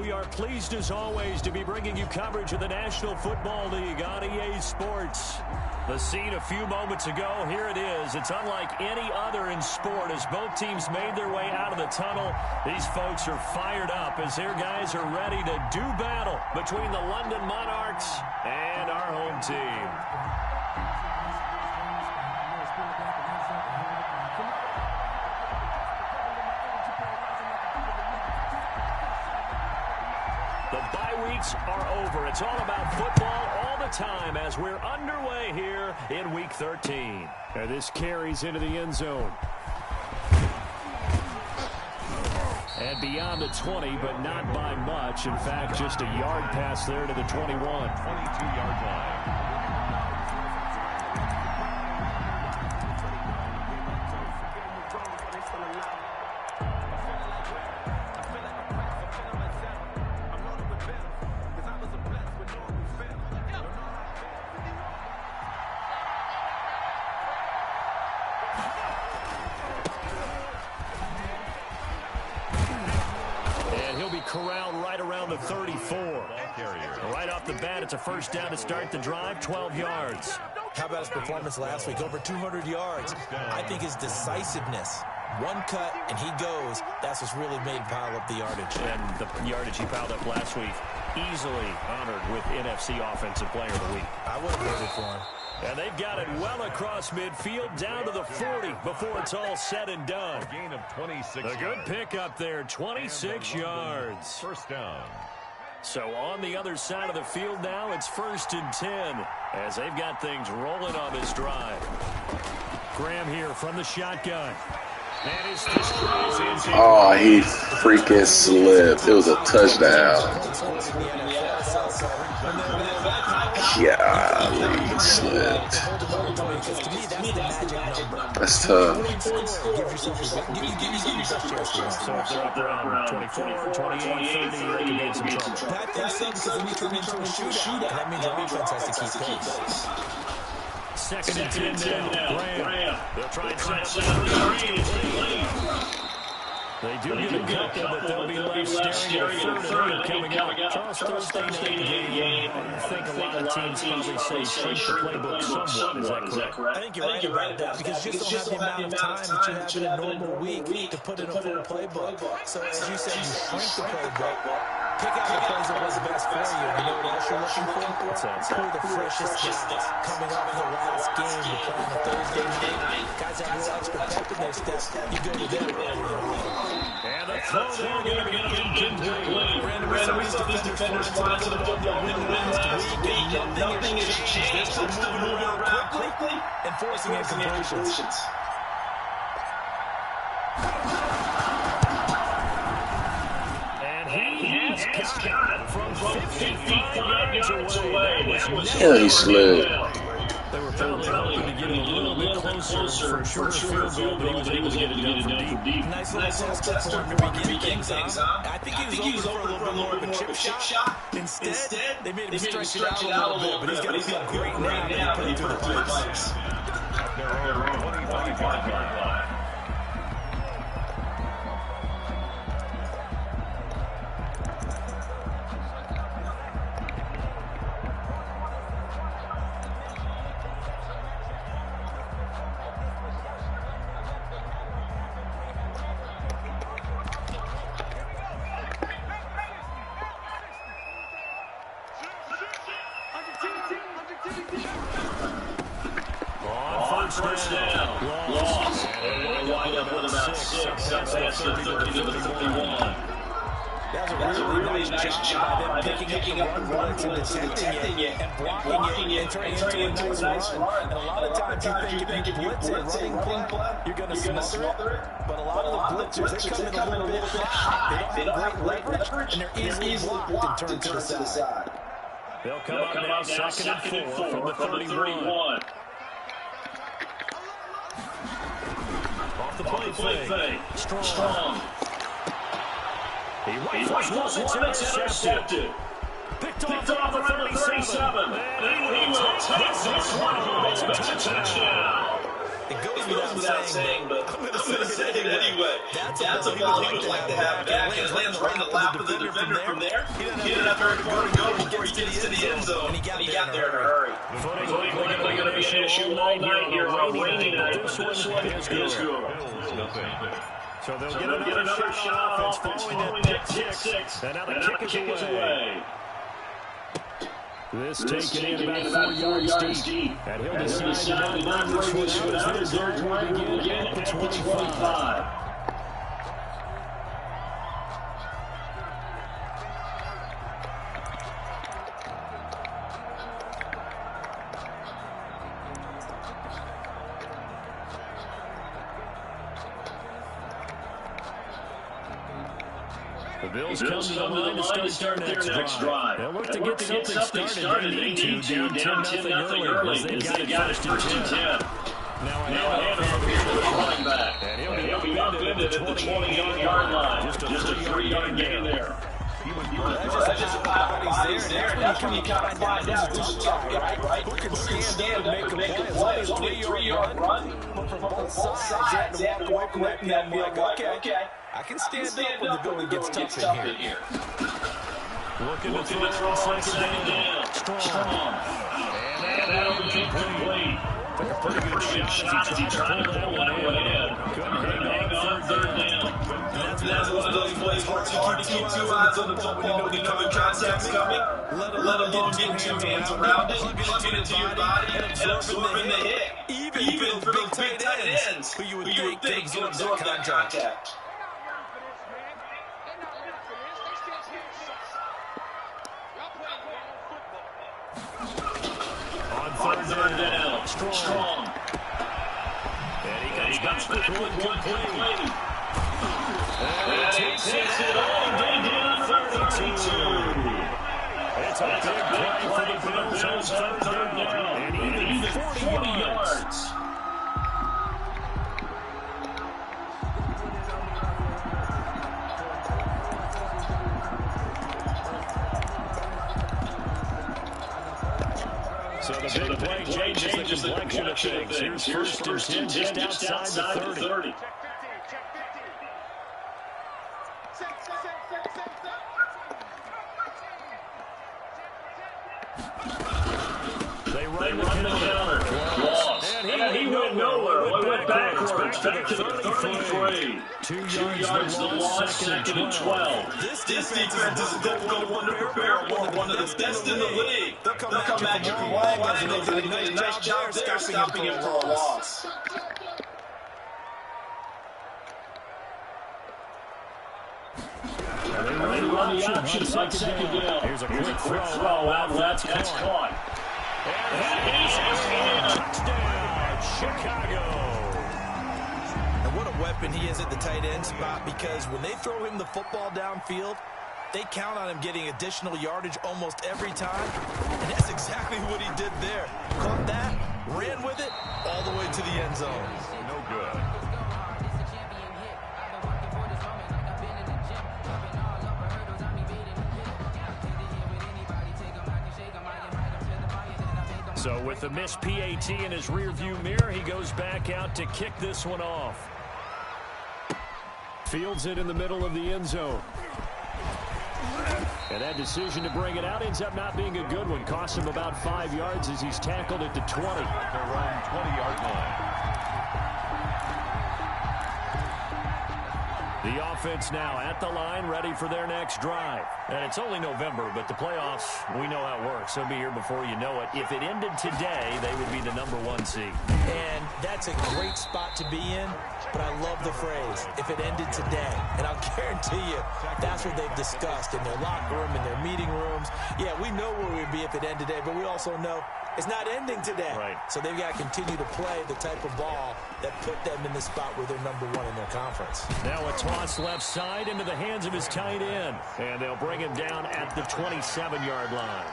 we are pleased as always to be bringing you coverage of the National Football League on EA Sports. The scene a few moments ago, here it is. It's unlike any other in sport as both teams made their way out of the tunnel. These folks are fired up as their guys are ready to do battle between the London Monarchs and our home team. The bye weeks are over. It's all about football all the time as we're underway here in Week 13. And this carries into the end zone. And beyond the 20, but not by much. In fact, just a yard pass there to the 21. 22-yard line. Corralled right around the 34. Right off the bat, it's a first down to start the drive, 12 yards. How about his performance last week? Over 200 yards. I think his decisiveness. One cut, and he goes. That's what's really made him pile up the yardage. And the yardage he piled up last week, easily honored with NFC Offensive Player of the Week. I would have voted for him. And they've got it well across midfield, down to the 40 before it's all said and done. A gain of 26. A good pickup there, 26 yards. First down. So on the other side of the field now, it's 1st and 10 as they've got things rolling on this drive. Graham here from the shotgun. And his oh, he freaking slipped. It was a touchdown. Yeah, he slipped. That's tough. So if they're up around 24, 28, 30, they can get some trouble. That thinks so because when you turn into a shootout, that means your offense has to keep pace. 2nd and 10 now. Graham. They'll try and set up. They do get a couple, but they'll be left staring at a 3rd and 8 coming out. Charles, Thursday night game. I think a lot of teams probably say shrink the playbook somewhat. Is that correct? I think you're right about that because you just don't have the amount of time that you have in a normal week to put in a full playbook. So as you said, you shrink the playbook. Pick out the plays that was best for you. You know what else you're looking for? Who are the freshest guys coming off the last game? You're playing a Thursday night. Guys have a little extra pep in their step. You go to them early. And the throw there going to be incomplete. Randomly, these defenders fly to the football win last week, and nothing has changed. They're still moving around quickly and forcing incompletions. From 55 yards away. Yeah, he slid. They were probably hoping to get him a little bit closer for a shorter field goal, but he was able to get it done from deep. Nice little test for him to begin things on. I think he was over for a little bit more of a chip shot. Instead, they made him stretch it out a little bit, but he's got a great now to put it through the pipes. At their own 25-yard line. First down. Lost. And they wind up with about 6. That's their 30 to the 31. That's a really nice job by them picking up the run and detecting it and blocking it and turning it into a nice run. And a lot of times you think if you blitz it, running play, you're going to smother it. But a lot of the blitzers, they come in a little bit high. They don't have great leverage, and they're easily blocked and turned to the side. They'll come up now, 2nd and 4 from the 31. Off the play fake. Strong. He rifles one, it's intercepted. Picked off the 37. And he will take this one home. It's a touchdown. It goes without saying, but I'm going to say it anyway. That's a ball he would like to have back, and lands right in the lap of the defender from there. He didn't have very far to go before he gets to the end zone, and he got there in a hurry. Footing's likely going to be an issue all night here on a rainy night, but this one is good. So they'll get another shot off following that pick six, and now the kick is away. This taken in about 4 yards deep. And he'll decide to not bring this one out as their drive will begin at the 25. The Bills come to the line to start their next drive. They'll look to get something started. They need to down 10-0 early as they got it first and 10. Now a handoff running back. And he'll be upended at the 20-yard line. Just a 3-yard gain there. That's just about everybody's there. And that's when you kind of find out who's the top guy, right? Who can stand up and make a play? It's only a 3-yard run. But from both sides, they have to walk away from that field like, okay. I can stand up when the going gets tough in here. Looking to throw on second down. Strong. And that'll be complete. Took a pretty good shot as he tried to pull that one in. Couldn't hang on third down. That's one of those plays where it's hard to keep 2 eyes on the football when you know the contact's coming. Let alone getting 2 hands around it, plugging it to your body, and absorbing the hit. Even for those big tight ends who you would think can absorb that contact. Third down. Strong. And he comes back with one play. And he takes it all down to 32. It's a big play for the Bills on third down. And even 40 yards. So the big play changes the complexion of things. Here's first and 10 just outside the 30. They run the counter. Lost. And he went nowhere. Went backwards. Back to the 33. 2 yards the loss, second and 12. This defense is difficult one to prepare for. One of the best in the league. They'll come at you from all angles, and they did a nice job there stopping it for a loss. They run the option on second down. Here's a quick throw out. That's caught. And touchdown, Chicago. And what a weapon he is at the tight end spot, because when they throw him the football downfield, they count on him getting additional yardage almost every time. And that's exactly what he did there. Caught that, ran with it, all the way to the end zone. No good. So with the missed PAT in his rearview mirror, he goes back out to kick this one off. Fields it in the middle of the end zone. And that decision to bring it out ends up not being a good one. Costs him about 5 yards as he's tackled at the 20. Their own 20-yard line. The offense now at the line, ready for their next drive. And it's only November, but the playoffs, we know how it works. They'll be here before you know it. If it ended today, they would be the #1 seed. And that's a great spot to be in, but I love the phrase, if it ended today. And I'll guarantee you, that's what they've discussed in their locker room, in their meeting rooms. Yeah, we know where we'd be if it ended today, but we also know it's not ending today. Right. So they've got to continue to play the type of ball that put them in the spot where they're #1 in their conference. Now a toss left side into the hands of his tight end. And they'll bring him down at the 27-yard line.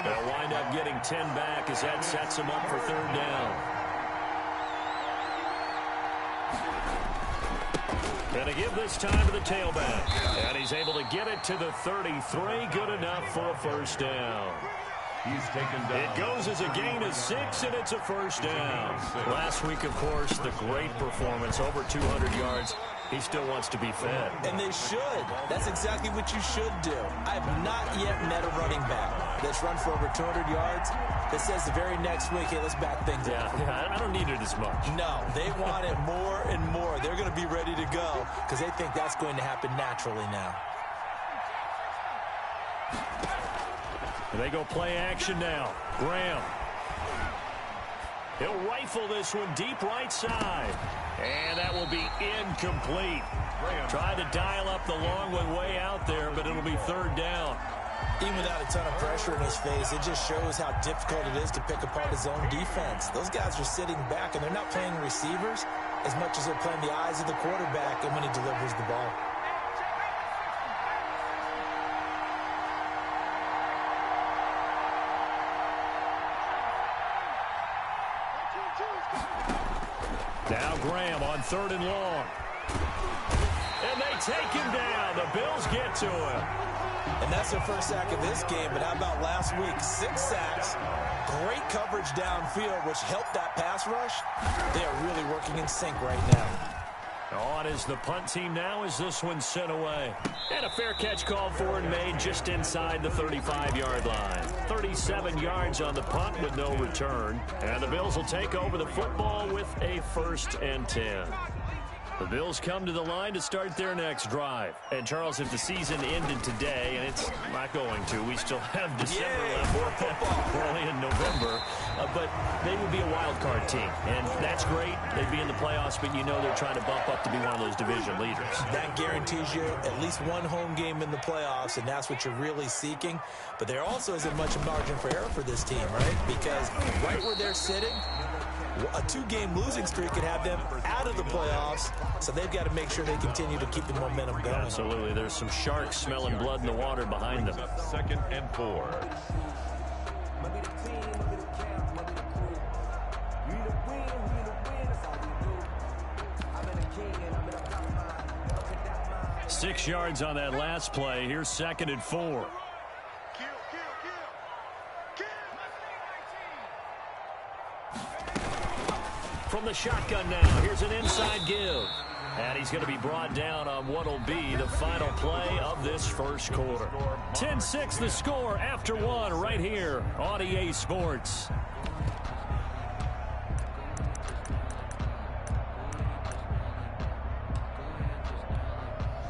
They'll wind up getting 10 back as that sets him up for third down. And to give this time to the tailback. And he's able to get it to the 33. Good enough for a first down. He's taken down. It goes as a gain of 6, and it's a first down. Last week, of course, the great performance, over 200 yards. He still wants to be fed. And they should. That's exactly what you should do. I have not yet met a running back that's run for over 200 yards that says the very next week, hey, let's back things up. Yeah, I don't need it as much. No, they want it more and more. They're going to be ready to go because they think that's going to happen naturally now. And they go play action now. Graham. He'll rifle this one deep right side. And that will be incomplete. Tried to dial up the long one way out there, but it'll be third down. Even without a ton of pressure in his face, it just shows how difficult it is to pick apart his own defense. Those guys are sitting back, and they're not playing receivers as much as they're playing the eyes of the quarterback and when he delivers the ball. Now Graham on 3rd and long. And they take him down. The Bills get to him. And that's their first sack of this game, but how about last week? 6 sacks, great coverage downfield, which helped that pass rush. They are really working in sync right now. On is the punt team now as this one's sent away. And a fair catch called for and made just inside the 35-yard line. 37 yards on the punt with no return. And the Bills will take over the football with a 1st and 10. The Bills come to the line to start their next drive. And, Charles, if the season ended today, and it's not going to, we still have December left. We're only in November. But they would be a wild card team. And that's great. They'd be in the playoffs, but you know they're trying to bump up to be one of those division leaders. That guarantees you at least one home game in the playoffs, and that's what you're really seeking. But there also isn't much margin for error for this team, right? Because right where they're sitting, a 2-game losing streak could have them out of the playoffs, so they've got to make sure they continue to keep the momentum going. Absolutely. There's some sharks smelling blood in the water behind them. 2nd and 4. Six yards on that last play. Here's 2nd and 4. From the shotgun now, here's an inside give. And he's going to be brought down on what will be the final play of this first quarter. 10-6 the score after 1 right here on EA Sports.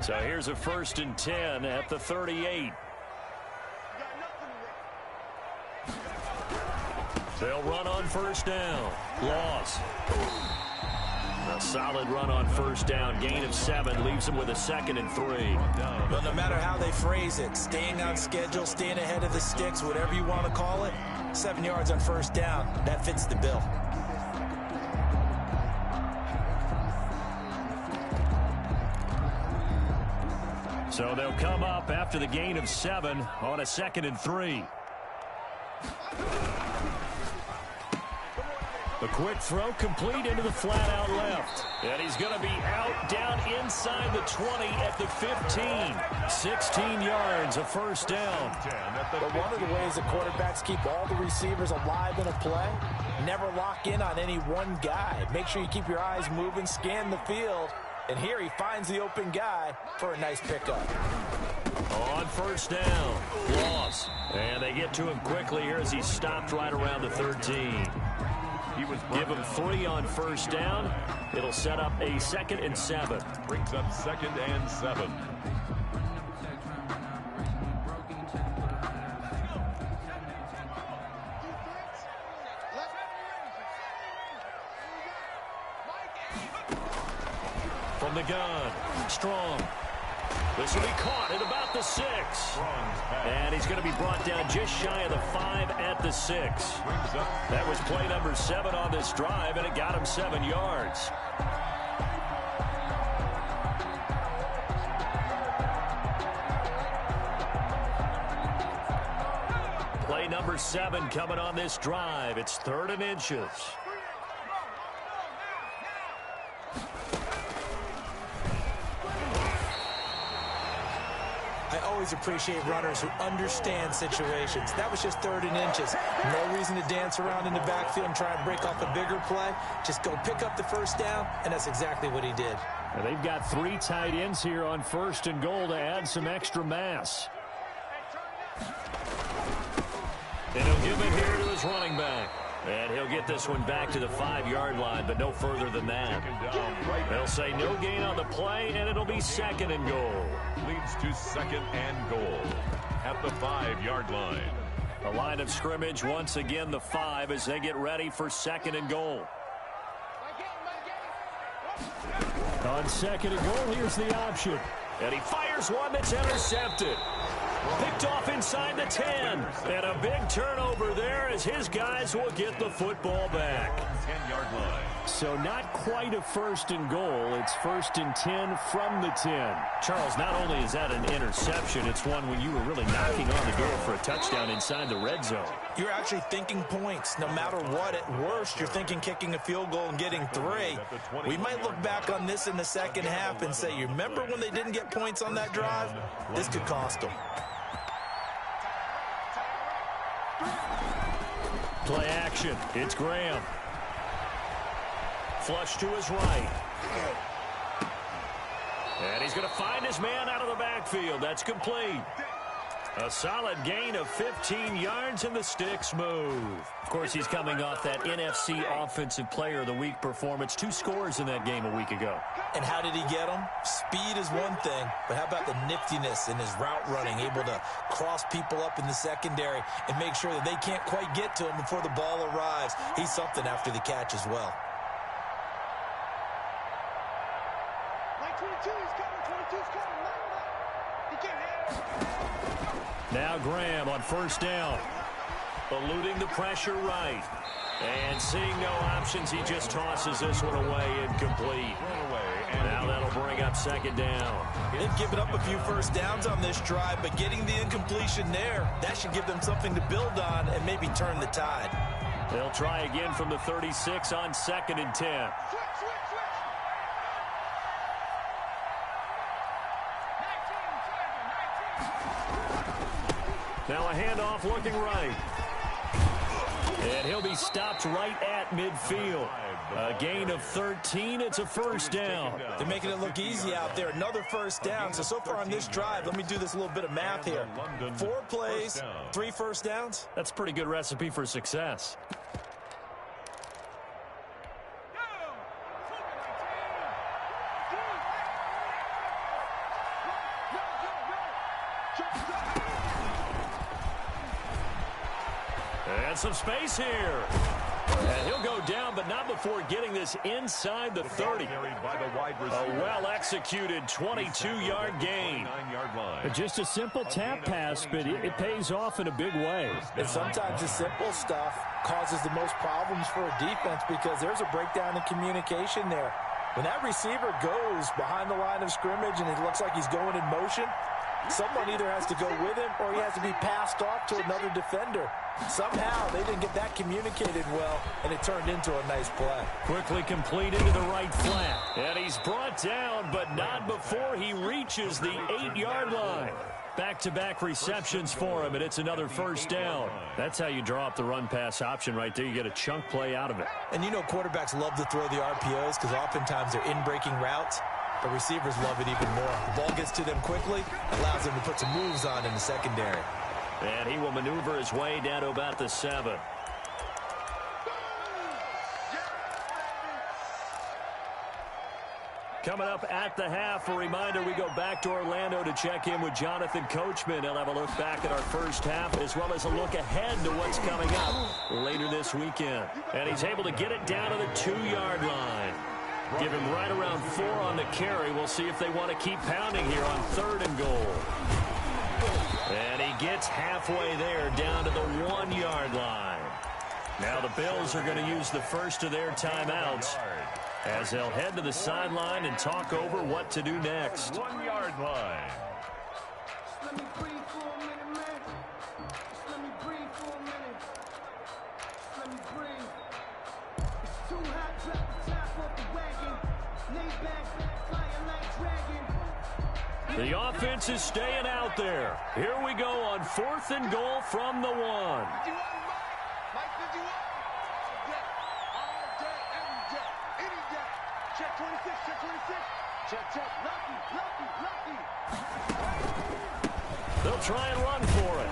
So here's a 1st and 10 at the 38. They'll run on 1st down. Loss. A solid run on 1st down. Gain of 7 leaves them with a 2nd and 3. Well, no matter how they phrase it, staying on schedule, staying ahead of the sticks, whatever you want to call it, 7 yards on 1st down, that fits the bill. So they'll come up after the gain of 7 on a 2nd and 3. The quick throw complete into the flat out left. And he's going to be out down inside the 20 at the 15. 16 yards, a 1st down. But one of the ways the quarterbacks keep all the receivers alive in a play, never lock in on any one guy. Make sure you keep your eyes moving, scan the field. And here he finds the open guy for a nice pickup. On 1st down, loss. And they get to him quickly here as he's stopped right around the 13. Give him 3 on 1st down. It'll set up a 2nd and 7. Brings up 2nd and 7. From the gun, Strong. This will be caught at about the 6. And he's going to be brought down just shy of the 5 at the 6. That was play number 7 on this drive, and it got him 7 yards. Play number 7 coming on this drive. It's 3rd and inches. always appreciate runners who understand situations. That was just 3rd and inches. No reason to dance around in the backfield and try and break off a bigger play. Just go pick up the first down, and that's exactly what he did. Now they've got 3 tight ends here on 1st and goal to add some extra mass. And he'll give it here to his running back. And he'll get this one back to the 5-yard line, but no further than that. They'll say no gain on the play, and it'll be 2nd and goal. Leads to 2nd and goal at the 5-yard line. The line of scrimmage, once again, the 5 as they get ready for 2nd and goal. On 2nd and goal, here's the option. And he fires one that's intercepted. Picked off inside the 10. And a big turnover there as his guys will get the football back. 10-yard line. So not quite a 1st and goal. It's 1st and 10 from the 10. Charles, not only is that an interception, it's one when you were really knocking on the door for a touchdown inside the red zone. You're actually thinking points. No matter what, at worst, you're thinking kicking a field goal and getting 3. We might look back on this in the second half and say, you remember when they didn't get points on that drive? This could cost them. Play action. It's Graham. Flush to his right. And he's going to find his man out of the backfield. That's complete. A solid gain of 15 yards, and the sticks move. Of course, he's coming off that NFC Offensive Player of the Week performance. 2 scores in that game a week ago. And how did he get them? Speed is one thing, but how about the niftiness in his route running, able to cross people up in the secondary and make sure that they can't quite get to him before the ball arrives. He's something after the catch as well. Now Graham on 1st down. Eluding the pressure right. And seeing no options, he just tosses this one away, incomplete. Now that'll bring up 2nd down. They've given up a few 1st downs on this drive, but getting the incompletion there, that should give them something to build on and maybe turn the tide. They'll try again from the 36 on 2nd and 10. Now a handoff looking right. And he'll be stopped right at midfield. A gain of 13. It's a 1st down. They're making it look easy out there. Another 1st down. So far on this drive, let me do this little bit of math here. 4 plays, 3 1st downs. That's a pretty good recipe for success. And some space here. And he'll go down, but not before getting this inside the 30. A well-executed 22-yard gain. Just a simple tap pass, but it pays off in a big way. And sometimes the simple stuff causes the most problems for a defense because there's a breakdown in communication there. When that receiver goes behind the line of scrimmage and it looks like he's going in motion, someone either has to go with him or he has to be passed off to another defender. Somehow they didn't get that communicated well, and it turned into a nice play. Quickly completed to the right flat. And he's brought down, but not before he reaches the 8-yard line. Back-to-back receptions for him, and it's another 1st down. That's how you draw up the run-pass option right there. You get a chunk play out of it. And you know quarterbacks love to throw the RPOs because oftentimes they're in-breaking routes. The receivers love it even more. The ball gets to them quickly, allows them to put some moves on in the secondary. And he will maneuver his way down to about the 7. Coming up at the half, a reminder, we go back to Orlando to check in with Jonathan Coachman. He'll have a look back at our first half as well as a look ahead to what's coming up later this weekend. And he's able to get it down to the 2-yard line. Give him right around 4 on the carry. We'll see if they want to keep pounding here on 3rd and goal. And he gets halfway there down to the 1-yard line. Now the Bills are going to use the first of their timeouts as they'll head to the sideline and talk over what to do next. 1-yard line. Let me breathe for a minute, man. Let me breathe for a minute. Let me breathe. It's too hot, drop the top off the wagon. Lay back, fire like dragon. The offense is staying out there. Here we go on 4th and goal from the 1. Check 26, check 26. Check. Lucky. They'll try and run for it.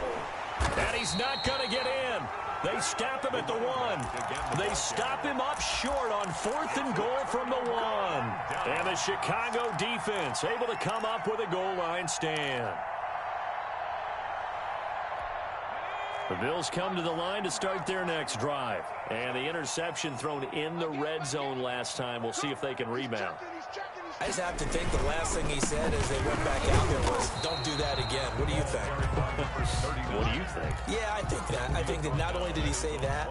And he's not going to get in. They stop him at the 1. They stop him up short on 4th and goal from the 1. And the Chicago defense able to come up with a goal line stand. The Bills come to the line to start their next drive. And the interception thrown in the red zone last time. We'll see if they can rebound. I just have to think the last thing he said as they went back out there was, don't do that again. What do you think? What do you think? Yeah, I think that. I think that not only did he say that,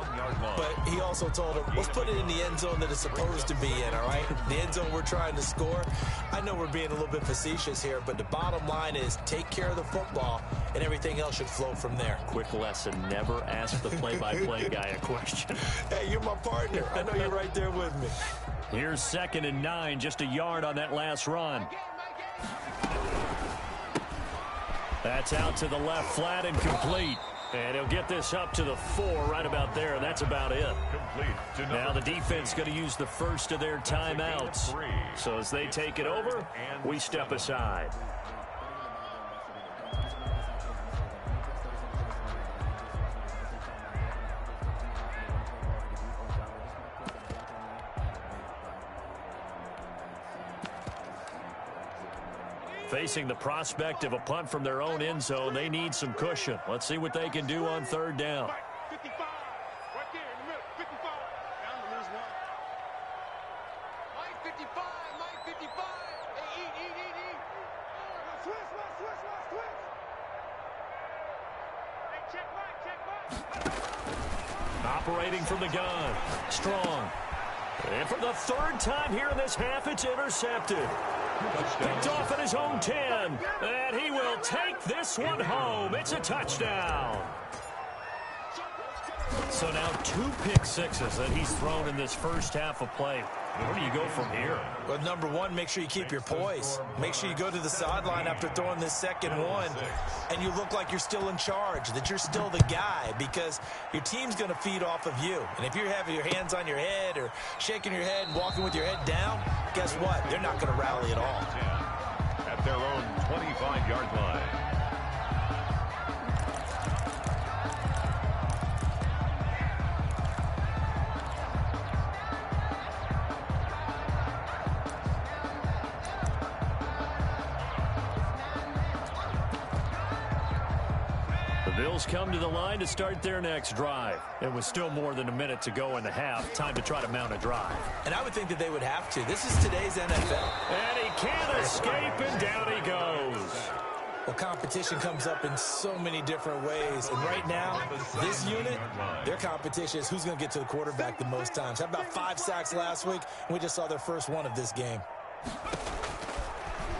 but he also told him, let's put it in the end zone that it's supposed to be in, all right? The end zone we're trying to score. I know we're being a little bit facetious here, but the bottom line is take care of the football, and everything else should flow from there. Quick lesson, never ask the play-by-play guy a question. Hey, you're my partner. I know you're right there with me. Here's 2nd and 9, just a yard on that last run. That's out to the left flat and complete. And he'll get this up to the 4 right about there, and that's about it. Now the defense going to use the first of their timeouts. So as they take it over, we step aside. Facing the prospect of a punt from their own end zone, they need some cushion. Let's see what they can do on 3rd down. 55, right there in the middle, 55. Down to lose 1. Mike 55, Mike 55. Hey, eat. Switch. Hey, check Mike. Operating from the gun. Strong. And for the 3rd time here in this half, it's intercepted. Picked off at his own 10. And he will take this one home. It's a touchdown. So now 2 pick sixes that he's thrown in this first half of play. Where do you go from here? Well, number one, make sure you keep your poise. Make sure you go to the sideline after throwing this second one, and you look like you're still in charge, that you're still the guy, because your team's going to feed off of you. And if you're having your hands on your head or shaking your head and walking with your head down, guess what? They're not going to rally at all. At their own 25-yard line. Bills come to the line to start their next drive. It was still more than a minute to go in the half. Time to try to mount a drive. And I would think that they would have to. This is today's NFL. And he can't escape, and down he goes. Well, competition comes up in so many different ways. And right now, this unit, their competition is who's going to get to the quarterback the most times. Had about 5 sacks last week, and we just saw their first one of this game.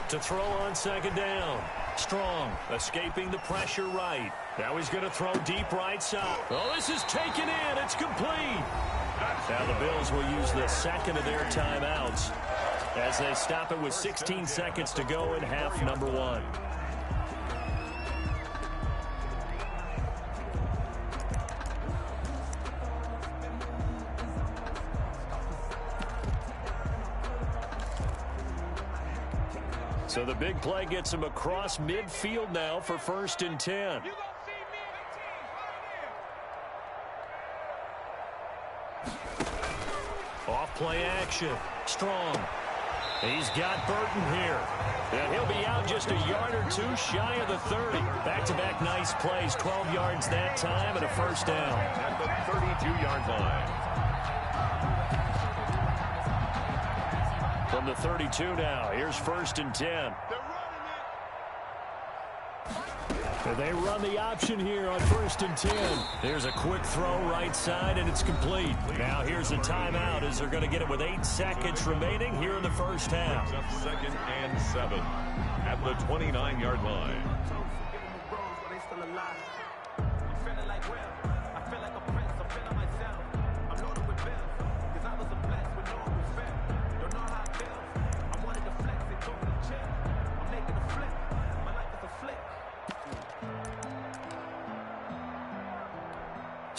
To throw on second down. Strong, escaping the pressure right. Now he's going to throw deep right side. Oh, this is taken in. It's complete. Now the Bills will use the second of their timeouts as they stop it with 16 seconds to go in half number 1. So the big play gets him across midfield now for 1st and 10. Off play action. Strong. He's got Burton here. And he'll be out just a yard or two shy of the 30. Back-to-back nice plays. 12 yards that time and a first down. At the 32-yard line. From the 32 now, here's 1st and 10. And they run the option here on 1st and 10. There's a quick throw right side, and it's complete. Now here's a timeout as they're going to get it with 8 seconds remaining here in the first half. 2nd and 7 at the 29-yard line.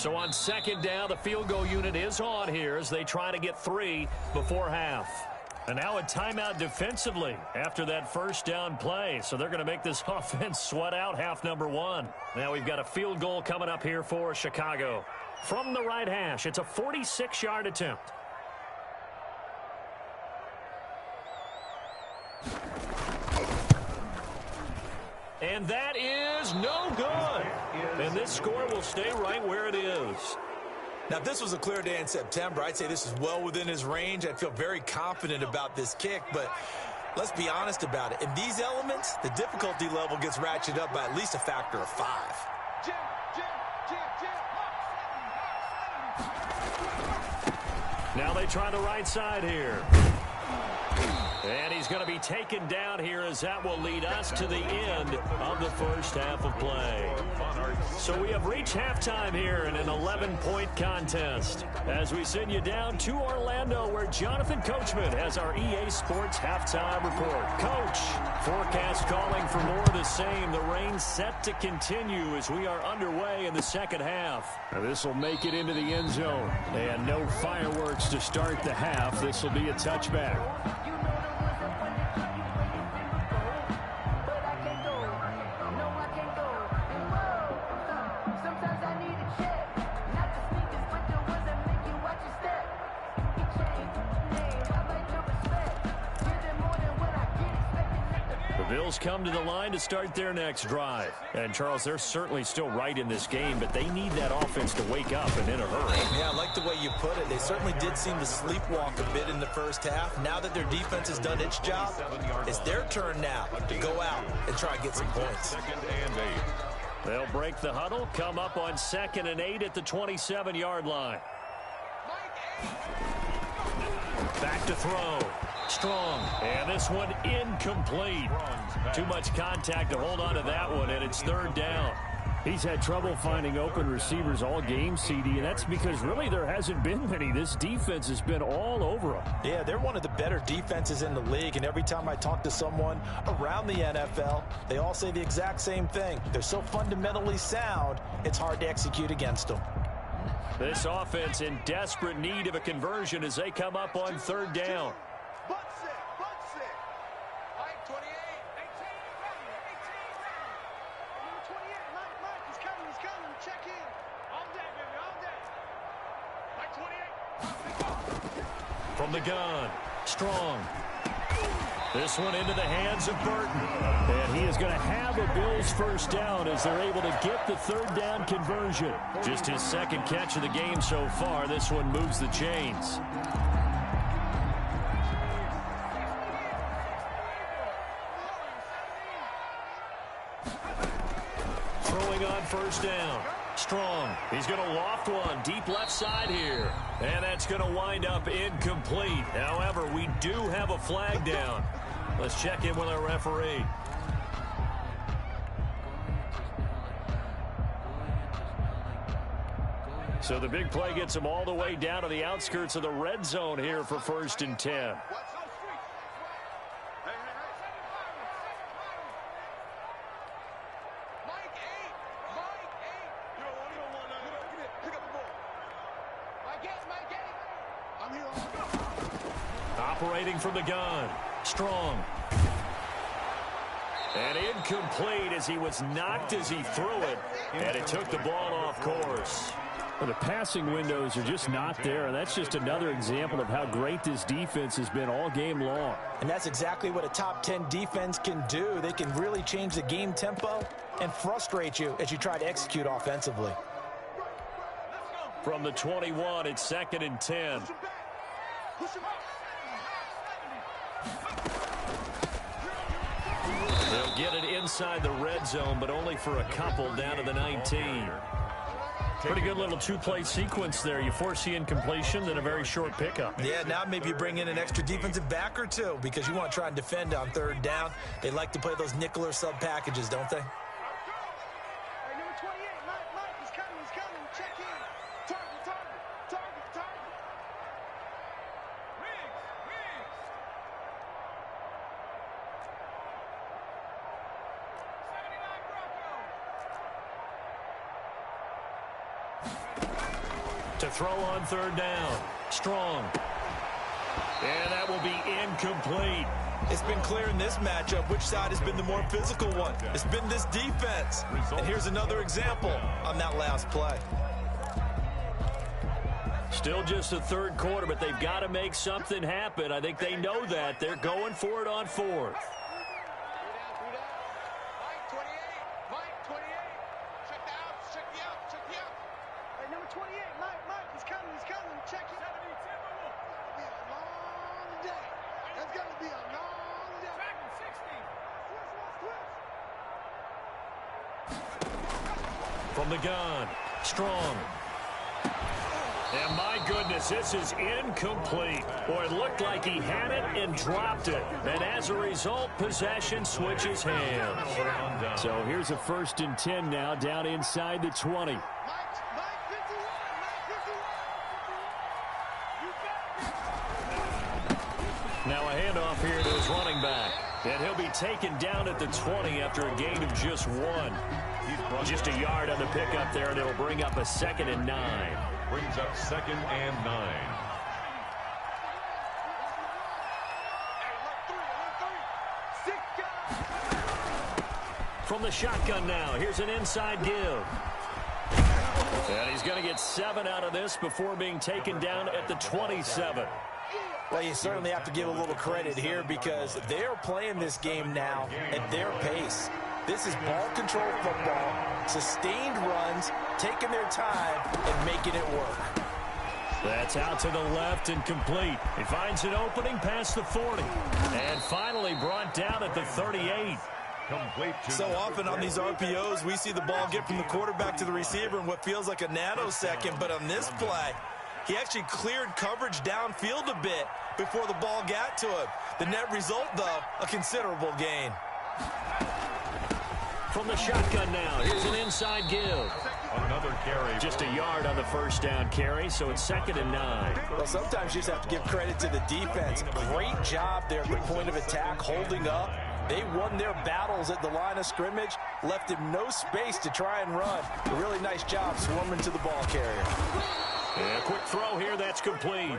So on second down, the field goal unit is on here as they try to get 3 before half. And now a timeout defensively after that first down play. So they're going to make this offense sweat out half number 1. Now we've got a field goal coming up here for Chicago. From the right hash, it's a 46-yard attempt. And that is no good. And this score will stay right where it is. Now, if this was a clear day in September, I'd say this is well within his range. I'd feel very confident about this kick, but let's be honest about it. In these elements, the difficulty level gets ratcheted up by at least a factor of 5. Now they try the right side here. And he's going to be taken down here as that will lead us to the end of the first half of play. So we have reached halftime here in an 11-point contest as we send you down to Orlando where Jonathan Coachman has our EA Sports halftime report. Coach, forecast calling for more of the same. The rain set to continue as we are underway in the second half. Now this will make it into the end zone. And no fireworks to start the half. This will be a touchback. Bills come to the line to start their next drive. And, Charles, they're certainly still right in this game, but they need that offense to wake up and in a hurry. Yeah, I like the way you put it. They certainly did seem to sleepwalk a bit in the first half. Now that their defense has done its job, it's their turn now to go out and try and get some points. Second and 8. They'll break the huddle, come up on 2nd and 8 at the 27-yard line. Back to throw. Strong. And this one incomplete. Too much contact to hold on to that one, and it's 3rd down. He's had trouble finding open receivers all game, CD, and that's because really there hasn't been many. This defense has been all over them. Yeah, they're one of the better defenses in the league, and every time I talk to someone around the NFL, they all say the exact same thing. They're so fundamentally sound, it's hard to execute against them. This offense in desperate need of a conversion as they come up on 3rd down. From the gun, Strong. This one into the hands of Burton. And he is going to have a Bills first down as they're able to get the 3rd down conversion. Just his 2nd catch of the game so far. This one moves the chains. Throwing on 1st down. Strong. He's going to loft one deep left side here. And that's going to wind up incomplete. However, we do have a flag down. Let's check in with our referee. So the big play gets him all the way down to the outskirts of the red zone here for 1st and 10. Operating from the gun. Strong. And incomplete as he was knocked as he threw it. And it took the ball off course. Well, the passing windows are just not there. And that's just another example of how great this defense has been all game long. And that's exactly what a top 10 defense can do. They can really change the game tempo and frustrate you as you try to execute offensively. From the 21, it's 2nd and 10. They'll get it inside the red zone, but only for a couple down to the 19. Pretty good little 2-play sequence there. You force the incompletion, then a very short pickup. Yeah, now maybe you bring in an extra defensive back or two because you want to try and defend on 3rd down. They like to play those nickel or sub packages, don't they? To throw on third down. Strong. And that will be incomplete. It's been clear in this matchup which side has been the more physical one. It's been this defense. And here's another example on that last play. Still just the third quarter, but they've got to make something happen. I think they know that. They're going for it on fourth. From the gun, Strong. And my goodness, this is incomplete. Boy, it looked like he had it and dropped it. And as a result, possession switches hands. So here's a 1st and 10 now, down inside the 20. Now a handoff here to his running back. And he'll be taken down at the 20 after a gain of just 1. Just a yard on the pickup there, and it'll bring up a 2nd and 9. Brings up 2nd and 9. From the shotgun now, here's an inside give. And he's going to get 7 out of this before being taken down at the 27. Well, you certainly have to give a little credit here because they're playing this game now at their pace. This is ball control football, sustained runs, taking their time, and making it work. That's out to the left and complete. He finds an opening past the 40. And finally brought down at the 38. So often on these RPOs, we see the ball get from the quarterback to the receiver in what feels like a nanosecond. But on this play, he actually cleared coverage downfield a bit before the ball got to him. The net result, though, a considerable gain. From the shotgun now, here's an inside give. Another carry. Just a yard on the 1st down carry, so it's 2nd and 9. Well, sometimes you just have to give credit to the defense. Great job there at the point of attack, holding up. They won their battles at the line of scrimmage, left him no space to try and run. A really nice job swarming to the ball carrier. And a quick throw here, that's complete.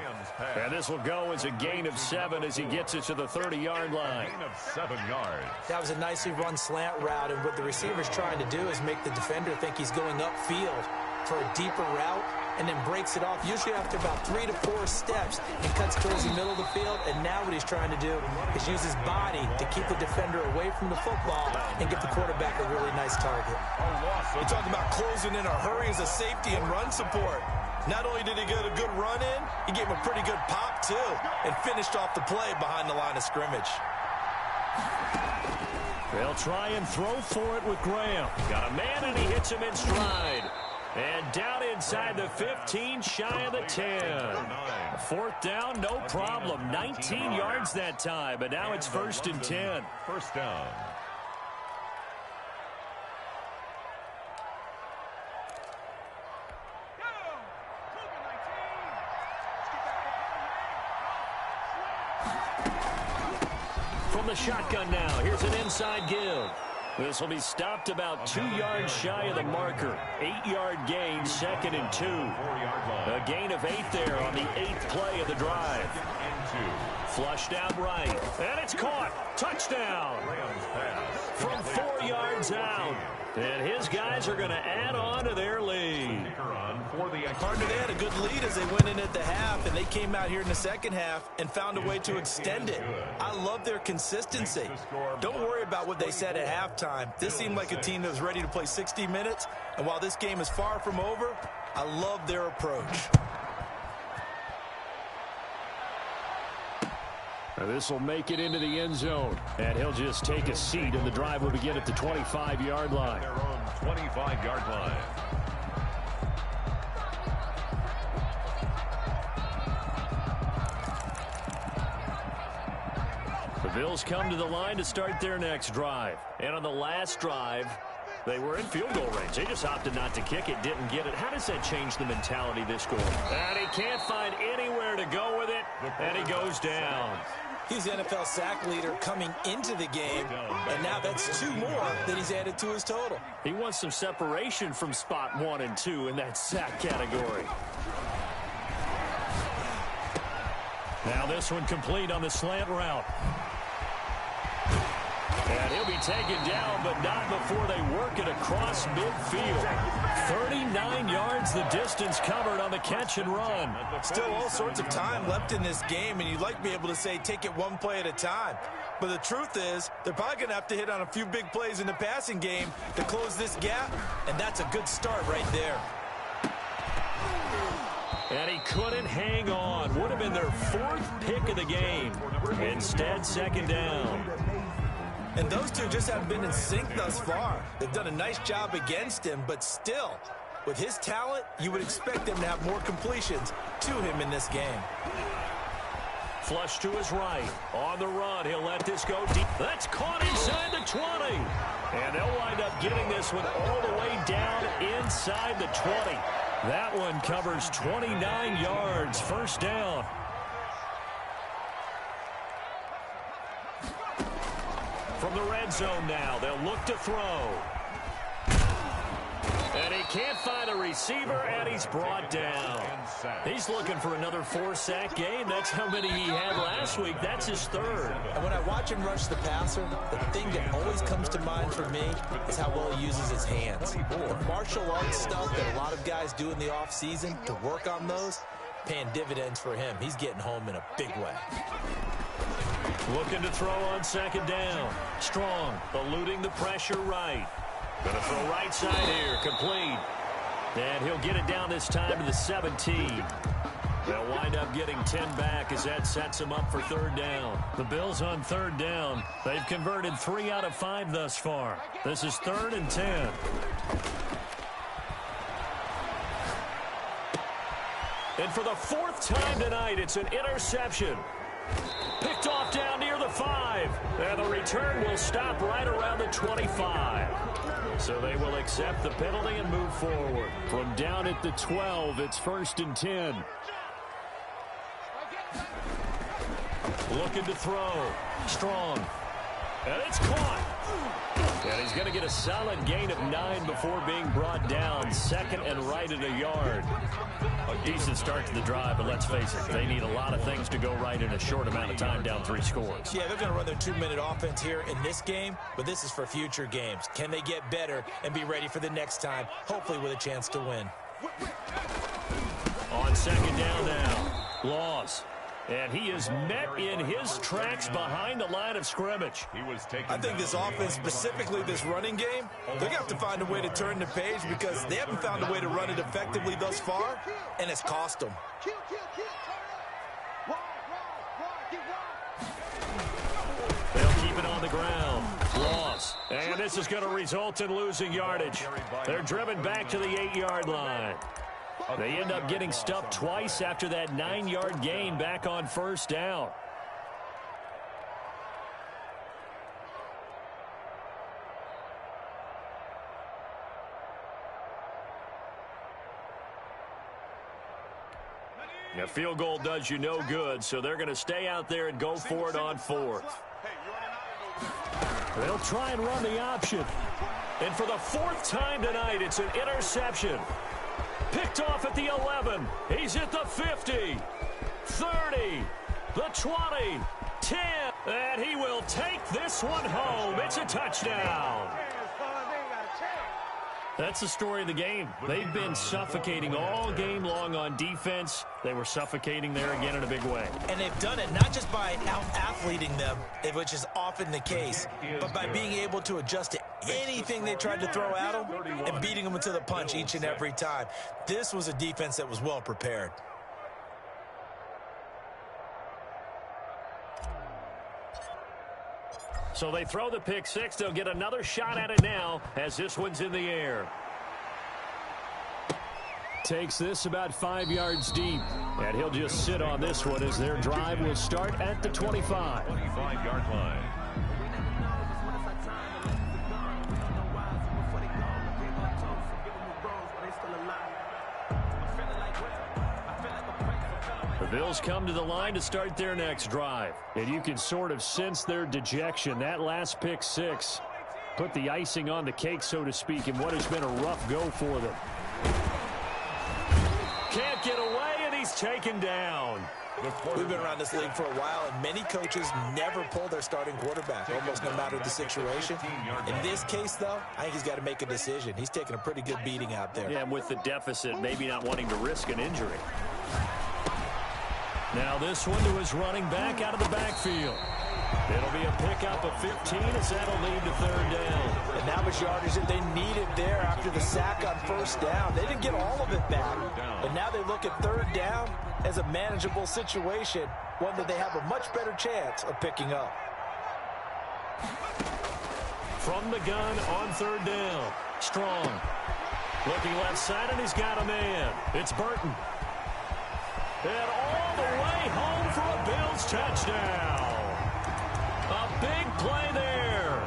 And this will go as a gain of 7 as he gets it to the 30-yard line. Gain of 7 yards. That was a nicely run slant route, and what the receiver's trying to do is make the defender think he's going upfield for a deeper route, and then breaks it off, usually after about 3 to 4 steps, and cuts towards the middle of the field. And now what he's trying to do is use his body to keep the defender away from the football and give the quarterback a really nice target. You talk about closing in a hurry as a safety and run support. Not only did he get a good run in, he gave him a pretty good pop, too, and finished off the play behind the line of scrimmage. They'll try and throw for it with Graham. Got a man, and he hits him in stride. And down inside the 15, shy of the 10. 4th down, no problem. 19 yards that time, but now it's 1st and 10. 1st down. From the shotgun now, here's an inside give. This will be stopped about 2 yards shy of the marker. 8-yard gain, 2nd and 2. A gain of 8 there on the 8th play of the drive. Flushed out right, and it's caught. Touchdown. From 4 yards out. And his guys are going to add on to their lead. Partner, they had a good lead as they went in at the half, and they came out here in the second half and found a way to extend it. I love their consistency. Don't worry about what they said at halftime. This seemed like a team that was ready to play 60 minutes, and while this game is far from over, I love their approach. This will make it into the end zone, and he'll just take a seat, and the drive will begin at the 25-yard line. Their own 25-yard line. The Bills come to the line to start their next drive. And on the last drive, they were in field goal range. They just opted not to kick it, didn't get it. How does that change the mentality this goal? And he can't find anywhere to go with it, and he goes down. He's the NFL sack leader coming into the game, and now that's 2 more that he's added to his total. He wants some separation from spot 1 and 2 in that sack category. Now this one complete on the slant route. And he'll be taken down, but not before they work it across midfield. 39 yards the distance covered on the catch and run. Still all sorts of time left in this game, and you'd like to be able to say take it one play at a time. But the truth is, they're probably going to have to hit on a few big plays in the passing game to close this gap, and that's a good start right there. And he couldn't hang on. Would have been their 4th pick of the game. Instead, second down. And those two just haven't been in sync thus far. They've done a nice job against him, but still, with his talent, you would expect them to have more completions to him in this game. Flush to his right. On the run, he'll let this go deep. That's caught inside the 20. And they'll wind up getting this one all the way down inside the 20. That one covers 29 yards. First down. From the red zone now, they'll look to throw. And he can't find a receiver, and he's brought down. He's looking for another 4-sack game. That's how many he had last week. That's his 3rd. And when I watch him rush the passer, the thing that always comes to mind for me is how well he uses his hands. The martial arts stuff that a lot of guys do in the offseason to work on those, paying dividends for him. He's getting home in a big way. Looking to throw on second down. Strong, eluding the pressure right. Going to throw right side here, complete. And he'll get it down this time to the 17. They'll wind up getting 10 back as that sets him up for 3rd down. The Bills on 3rd down. They've converted 3 out of 5 thus far. This is 3rd and 10. And for the 4th time tonight, it's an interception. Picked off down near the 5. And the return will stop right around the 25. So they will accept the penalty and move forward. From down at the 12, it's 1st and 10. Looking to throw. Strong. And it's caught. And he's going to get a solid gain of 9 before being brought down. 2nd and right at a yard. A decent start to the drive, but let's face it, they need a lot of things to go right in a short amount of time down 3 scores. Yeah, they're going to run their 2-minute offense here in this game, but this is for future games. Can they get better and be ready for the next time, hopefully with a chance to win? On second down now, Laws. And he is met in his tracks behind the line of scrimmage. I think this offense, specifically this running game, they're going to have to find a way to turn the page because they haven't found a way to run it effectively thus far, and it's cost them. They'll keep it on the ground. Loss. And this is going to result in losing yardage. They're driven back to the 8-yard line. They end up getting stuffed twice after that 9-yard gain back on 1st down. A field goal does you no good, so they're going to stay out there and go for it on 4th. They'll try and run the option. And for the 4th time tonight, it's an interception. Picked off at the 11. He's at the 50, 30, the 20, 10. And he will take this one home. It's a touchdown. That's the story of the game. They've been suffocating all game long on defense. They were suffocating there again in a big way. And they've done it not just by out-athleting them, which is often the case, but by being able to adjust to anything they tried to throw at them and beating them to the punch each and every time. This was a defense that was well prepared. So they throw the pick six. They'll get another shot at it now as this one's in the air. Takes this about 5 yards deep. And he'll just sit on this one as their drive will start at the 25. 25-yard line. The Bills come to the line to start their next drive. And you can sort of sense their dejection. That last pick six put the icing on the cake, so to speak, in what has been a rough go for them. Can't get away, and he's taken down. We've been around this league for a while, and many coaches never pull their starting quarterback, almost no matter the situation. In this case, though, I think he's got to make a decision. He's taking a pretty good beating out there. Yeah, and with the deficit, maybe not wanting to risk an injury. Now this one to his running back out of the backfield. It'll be a pickup of 15 as that'll lead to third down. And that was yardage that they needed there after the sack on first down. They didn't get all of it back, but now they look at third down as a manageable situation, one that they have a much better chance of picking up. From the gun on third down. Strong. Looking left side, and he's got a man. It's Burton. And all the way home for a Bills touchdown. A big play there.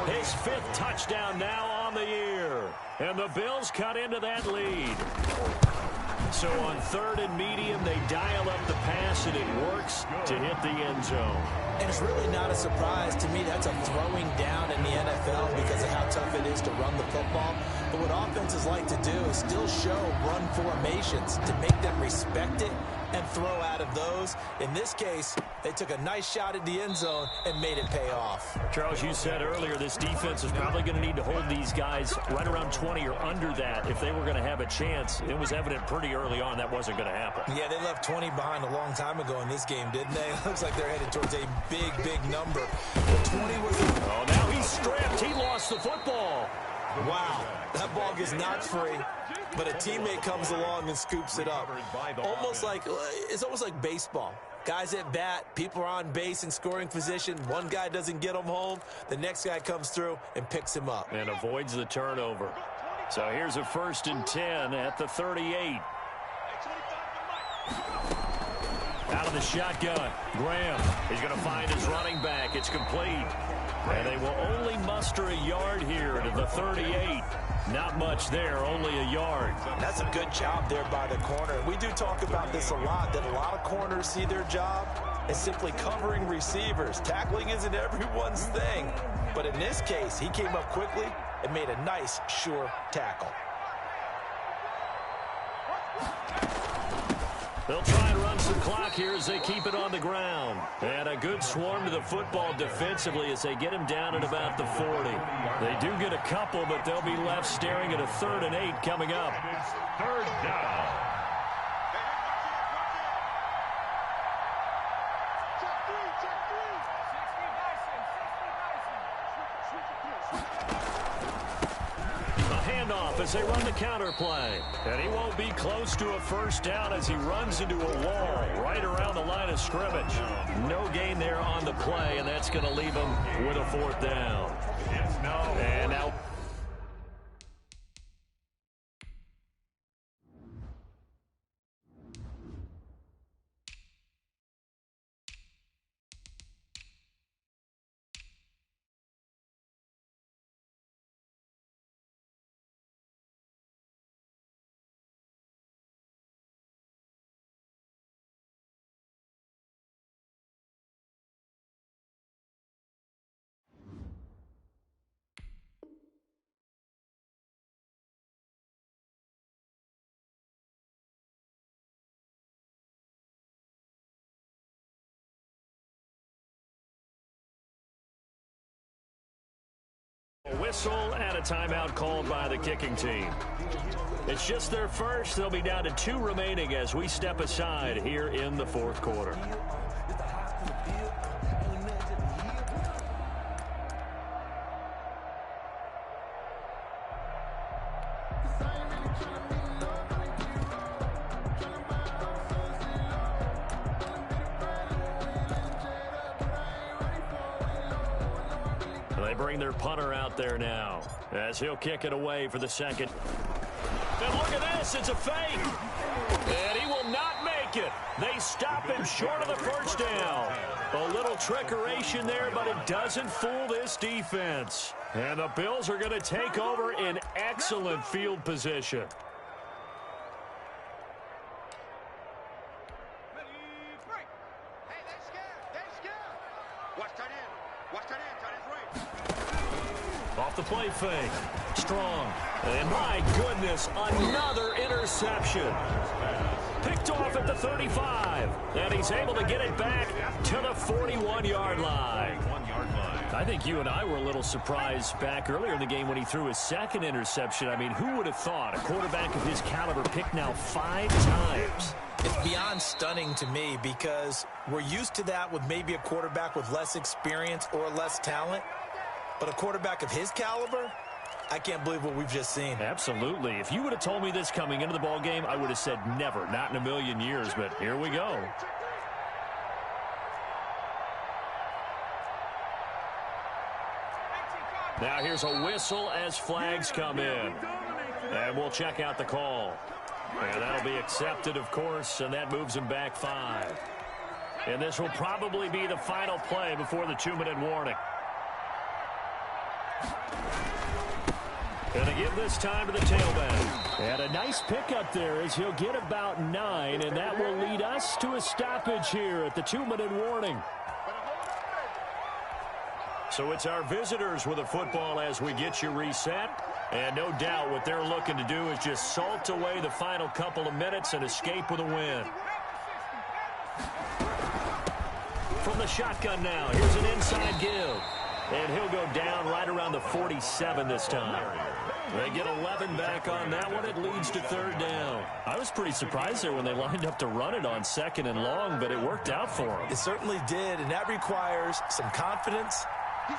His 5th touchdown now on the year. And the Bills cut into that lead. So on third and medium, they dial up the pass, and it works to hit the end zone. And it's really not a surprise. To me, that's a throwing down in the NFL because of how tough it is to run the football. But what offenses like to do is still show run formations to make them respect it and throw out of those. In this case, they took a nice shot at the end zone and made it pay off. Charles, you said earlier this defense is probably going to need to hold these guys right around 20 or under that if they were going to have a chance. It was evident pretty early on that wasn't going to happen. Yeah, they left 20 behind a long time ago in this game, didn't they? It looks like they're headed towards a big, big number. The 20 was... Oh, now he's stripped. He lost the football. Wow, that ball gets knocked free, but a teammate comes along and scoops it up. It's almost like baseball. Guys at bat, people are on base in scoring position. One guy doesn't get him home. The next guy comes through and picks him up. And avoids the turnover. So here's a 1st and 10 at the 38. Out of the shotgun, Graham. He's going to find his running back. It's complete. And they will only muster a yard here to the 38. Not much there, only a yard. That's a good job there by the corner. We do talk about this a lot, that a lot of corners see their job as simply covering receivers. Tackling isn't everyone's thing. But in this case, he came up quickly and made a nice, sure tackle. They'll try and run some clock here as they keep it on the ground. And a good swarm to the football defensively as they get him down at about the 40. They do get a couple, but they'll be left staring at a 3rd and 8 coming up. Third down. As they run the counter play. And he won't be close to a first down as he runs into a wall right around the line of scrimmage. No gain there on the play, and that's going to leave him with a 4th down. And now... A whistle and a timeout called by the kicking team. It's just their first. They'll be down to 2 remaining as we step aside here in the 4th quarter. They bring their punter out there now as he'll kick it away for the 2nd. And look at this, it's a fake. And he will not make it. They stop him short of the first down. A little trickeration there, but it doesn't fool this defense. And the Bills are going to take over in excellent field position. Off the play fake. Strong. And my goodness, another interception. Picked picked off at the 35. And he's able to get it back to the 41-yard line. I think you and I were a little surprised back earlier in the game when he threw his second interception. I mean, who would have thought a quarterback of his caliber picked now 5 times? It's beyond stunning to me because we're used to that with maybe a quarterback with less experience or less talent. But a quarterback of his caliber, I can't believe what we've just seen. Absolutely. If you would have told me this coming into the ball game, I would have said never, not in a million years. But here we go. Now here's a whistle as flags come in. And we'll check out the call. And that'll be accepted, of course, and that moves him back 5. And this will probably be the final play before the 2-minute warning. And to give this time to the tailback. And a nice pickup there as he'll get about 9, and that will lead us to a stoppage here at the 2-minute warning. So it's our visitors with a football as we get you reset. And no doubt what they're looking to do is just salt away the final couple of minutes and escape with a win. From the shotgun now, here's an inside give. And he'll go down right around the 47 this time. They get 11 back on that one. It leads to 3rd down. I was pretty surprised there when they lined up to run it on 2nd and long, but it worked out for them. It certainly did, and that requires some confidence,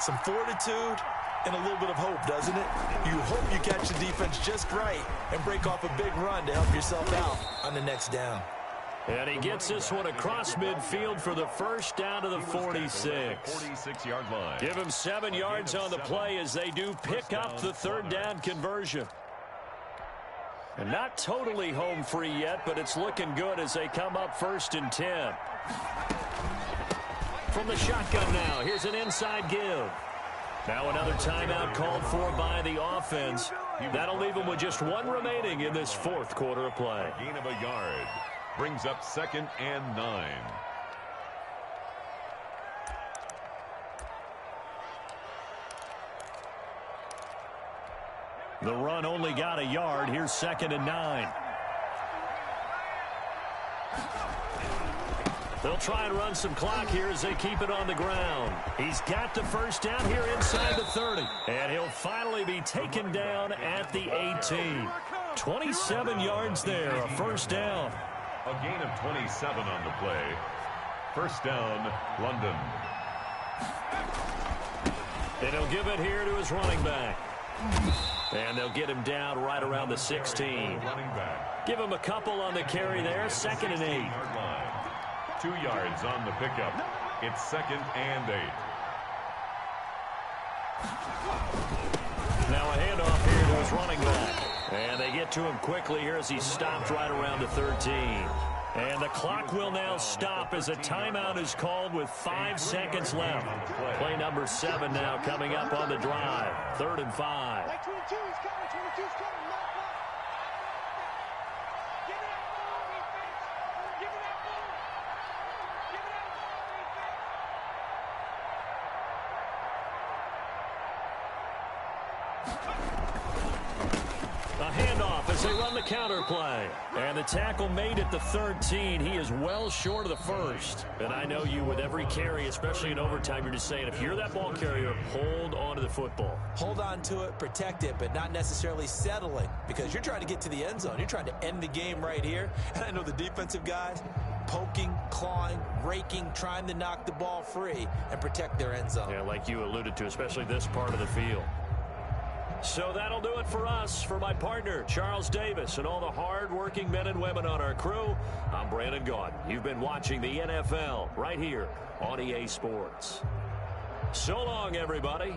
some fortitude, and a little bit of hope, doesn't it? You hope you catch the defense just right and break off a big run to help yourself out on the next down. And he gets this one across midfield for the 1st down to the 46. 46-yard line. Give him 7 yards on the play as they do pick up the 3rd down conversion. And not totally home free yet, but it's looking good as they come up 1st and 10. From the shotgun now, here's an inside give. Now another timeout called for by the offense. That'll leave them with just 1 remaining in this 4th quarter of play. Gain of a yard. Brings up 2nd and 9. The run only got a yard. Here's 2nd and 9. They'll try and run some clock here as they keep it on the ground. He's got the 1st down here inside the 30. And he'll finally be taken down at the 18. 27 yards there, a 1st down. A gain of 27 on the play. 1st down, London. And he'll give it here to his running back. And they'll get him down right around the 16. Running back. Give him a couple on the carry there. 2nd and 8. 2 yards on the pickup. It's 2nd and 8. Now a handoff here to his running back. And they get to him quickly here as he stopped right around the 13. And the clock will now stop as a timeout is called with 5 seconds left. Play number 7 now coming up on the drive. 3rd and 5. A handoff as they run the counter play. And the tackle made at the 13. He is well short of the 1st. And I know you with every carry, especially in overtime, you're just saying if you're that ball carrier, hold on to the football. Hold on to it, protect it, but not necessarily settling because you're trying to get to the end zone. You're trying to end the game right here. And I know the defensive guys poking, clawing, raking, trying to knock the ball free and protect their end zone. Yeah, like you alluded to, especially this part of the field. So that'll do it for us. For my partner, Charles Davis, and all the hard-working men and women on our crew, I'm Brandon Gaudin. You've been watching the NFL right here on EA Sports. So long, everybody.